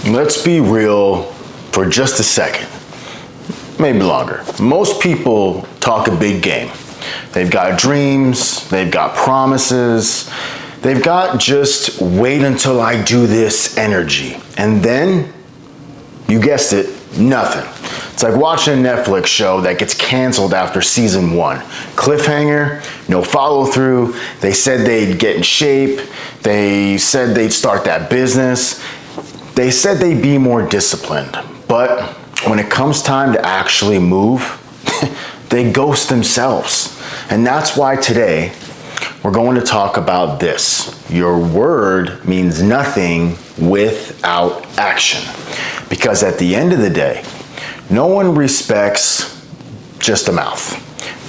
Let's be real for just a second, maybe longer. Most people talk a big game. They've got dreams, they've got promises, they've got just wait until I do this energy. And then, you guessed it, nothing. It's like watching a Netflix show that gets canceled after season 1. Cliffhanger, no follow through. They said they'd get in shape. They said they'd start that business. They said they'd be more disciplined. But when it comes time to actually move, they ghost themselves. And that's why today we're going to talk about this. Your word means nothing without action. Because at the end of the day, no one respects just a mouth.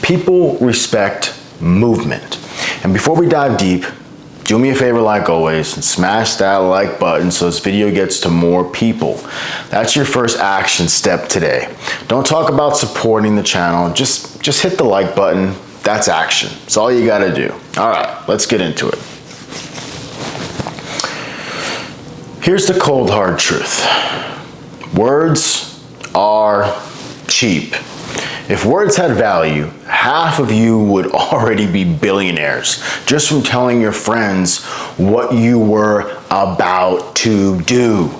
People respect movement. And before we dive deep, do me a favor like always and smash that like button so this video gets to more people. That's your first action step today. Don't talk about supporting the channel, just hit the like button. That's action. It's all you gotta do. All right, let's get into it. Here's the cold hard truth. Words are cheap. If words had value, half of you would already be billionaires just from telling your friends what you were about to do.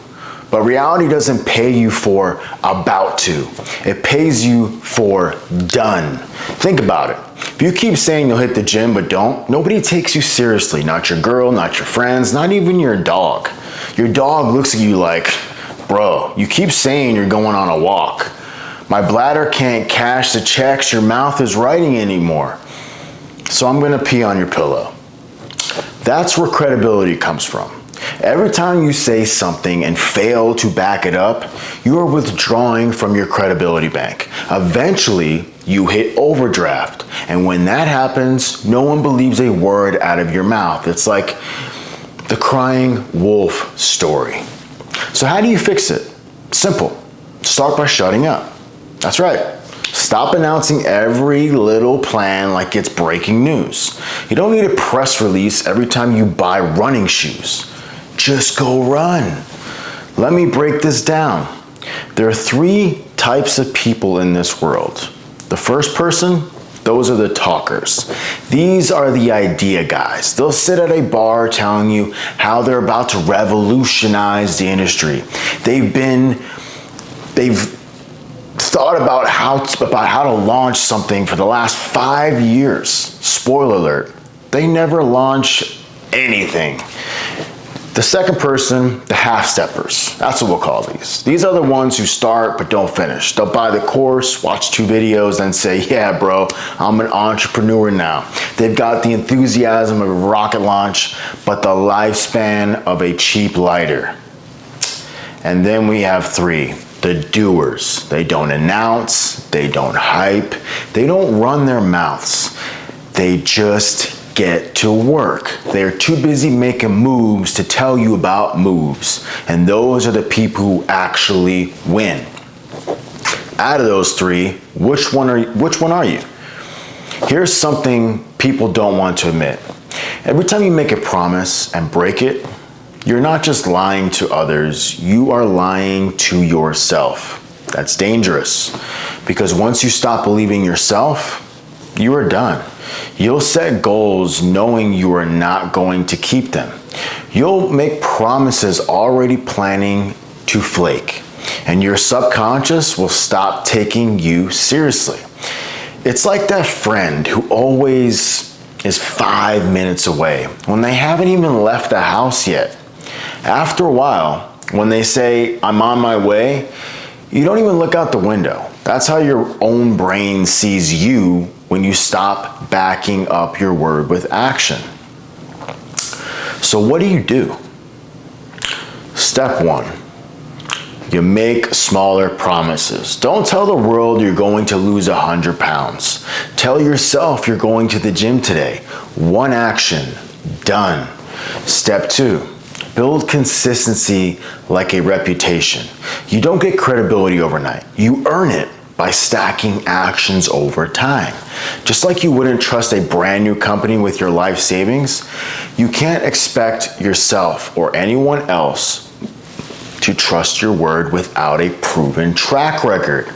But reality doesn't pay you for about to. It pays you for done. Think about it. If you keep saying you'll hit the gym but don't, nobody takes you seriously. Not your girl, not your friends, not even your dog. Your dog looks at you like, bro, you keep saying you're going on a walk. My bladder can't cash the checks your mouth is writing anymore. So I'm gonna pee on your pillow. That's where credibility comes from. Every time you say something and fail to back it up, you are withdrawing from your credibility bank. Eventually, you hit overdraft. And when that happens, no one believes a word out of your mouth. It's like the crying wolf story. So how do you fix it? Simple. Start by shutting up. That's right. Stop announcing every little plan like it's breaking news. You don't need a press release every time you buy running shoes. Just go run. Let me break this down. There are 3 types of people in this world. The first person, those are the talkers. These are the idea guys. They'll sit at a bar telling you how they're about to revolutionize the industry. They've thought about how to launch something for the last 5 years. Spoiler alert, they never launch anything. The second person, the half-steppers. That's what we'll call these. These are the ones who start but don't finish. They'll buy the course, watch 2 videos, then say, yeah, bro, I'm an entrepreneur now. They've got the enthusiasm of a rocket launch, but the lifespan of a cheap lighter. And then we have 3, the doers. They don't announce, they don't hype, they don't run their mouths. They just get to work. They're too busy making moves to tell you about moves. And those are the people who actually win. Out of those 3, which one are you? Here's something people don't want to admit. Every time you make a promise and break it, you're not just lying to others, you are lying to yourself. That's dangerous because once you stop believing yourself, you are done. You'll set goals knowing you are not going to keep them. You'll make promises already planning to flake, and your subconscious will stop taking you seriously. It's like that friend who always is 5 minutes away when they haven't even left the house yet. After a while, when they say, I'm on my way, you don't even look out the window. That's how your own brain sees you when you stop backing up your word with action. So what do? Step 1, you make smaller promises. Don't tell the world you're going to lose 100 pounds. Tell yourself you're going to the gym today. 1 action, done. Step 2, build consistency like a reputation. You don't get credibility overnight. You earn it by stacking actions over time. Just like you wouldn't trust a brand new company with your life savings, you can't expect yourself or anyone else to trust your word without a proven track record.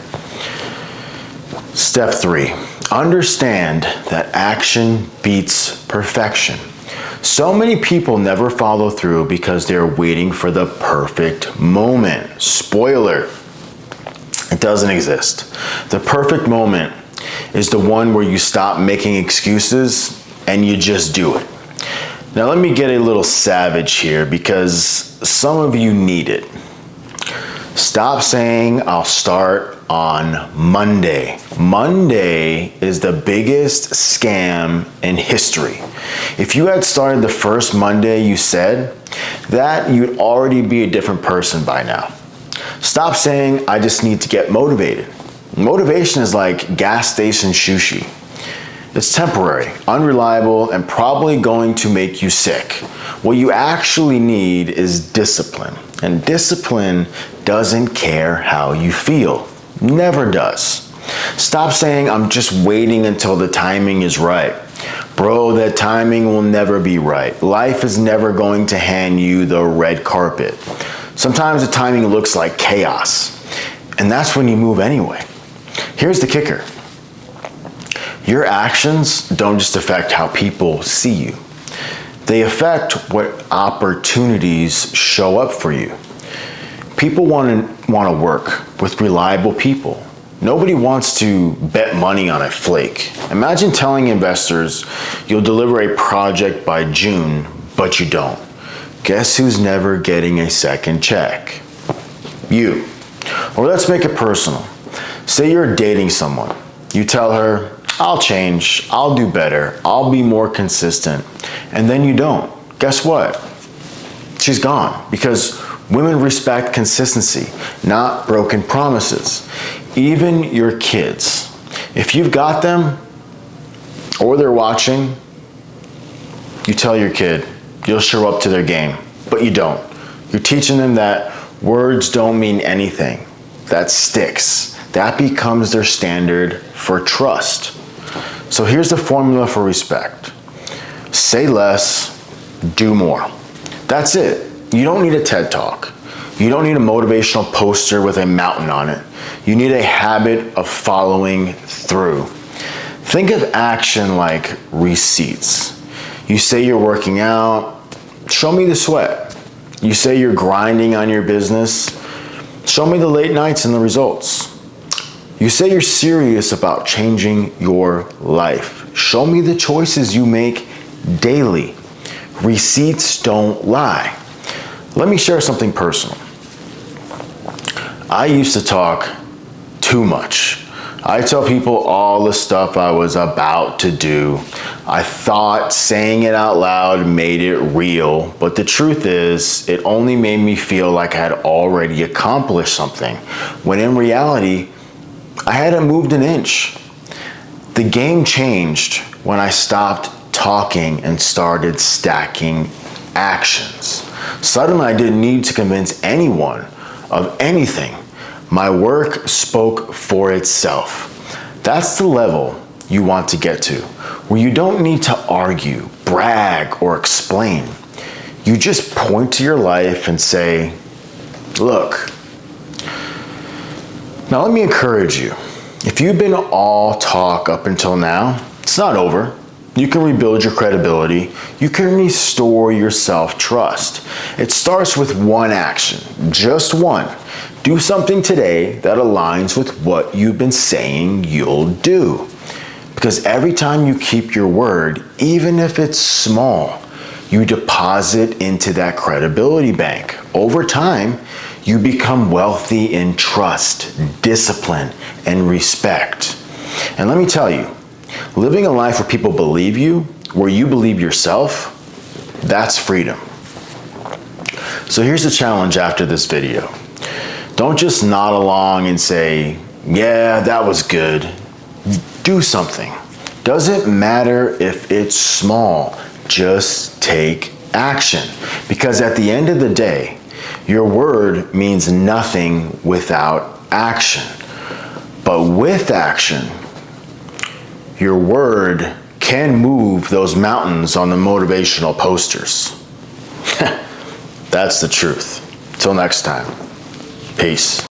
Step 3, understand that action beats perfection. So many people never follow through because they're waiting for the perfect moment. Spoiler, it doesn't exist. The perfect moment is the one where you stop making excuses and you just do it. Now let me get a little savage here because some of you need it. Stop saying I'll start on Monday. Monday is the biggest scam in history. If you had started the first Monday you said, that you'd already be a different person by now. Stop saying I just need to get motivated. Motivation is like gas station sushi. It's temporary, unreliable, and probably going to make you sick. What you actually need is discipline. And discipline doesn't care how you feel. Never does. Stop saying I'm just waiting until the timing is right. Bro, that timing will never be right. Life is never going to hand you the red carpet. Sometimes the timing looks like chaos. And that's when you move anyway. Here's the kicker. Your actions don't just affect how people see you. They affect what opportunities show up for you. People want to work with reliable people. Nobody wants to bet money on a flake. Imagine telling investors you'll deliver a project by June, but you don't. Guess who's never getting a second check? You. Or let's make it personal. Say you're dating someone. You tell her, I'll change, I'll do better, I'll be more consistent, and then you don't. Guess what? She's gone because women respect consistency, not broken promises. Even your kids. If you've got them or they're watching, you tell your kid you'll show up to their game, but you don't. You're teaching them that words don't mean anything. That sticks. That becomes their standard for trust. So here's the formula for respect. Say less, do more. That's it. You don't need a TED Talk. You don't need a motivational poster with a mountain on it. You need a habit of following through. Think of action like receipts. You say you're working out, show me the sweat. You say you're grinding on your business, show me the late nights and the results. You say you're serious about changing your life. Show me the choices you make daily. Receipts don't lie. Let me share something personal. I used to talk too much. I tell people all the stuff I was about to do. I thought saying it out loud made it real, but the truth is, it only made me feel like I had already accomplished something, when in reality, I hadn't moved an inch. The game changed when I stopped talking and started stacking actions. Suddenly, I didn't need to convince anyone of anything. My work spoke for itself. That's the level you want to get to, where you don't need to argue, brag, or explain. You just point to your life and say, look. Now let me encourage you. If you've been all talk up until now, it's not over. You can rebuild your credibility. You can restore your self-trust. It starts with one action, just one. Do something today that aligns with what you've been saying you'll do. Because every time you keep your word, even if it's small, you deposit into that credibility bank. Over time, you become wealthy in trust, discipline, and respect. And let me tell you, living a life where people believe you, where you believe yourself, that's freedom. So here's the challenge after this video. Don't just nod along and say, yeah, that was good. Do something. Doesn't matter if it's small, just take action. Because at the end of the day, your word means nothing without action. But with action, your word can move those mountains on the motivational posters. That's the truth. Till Until next time, peace.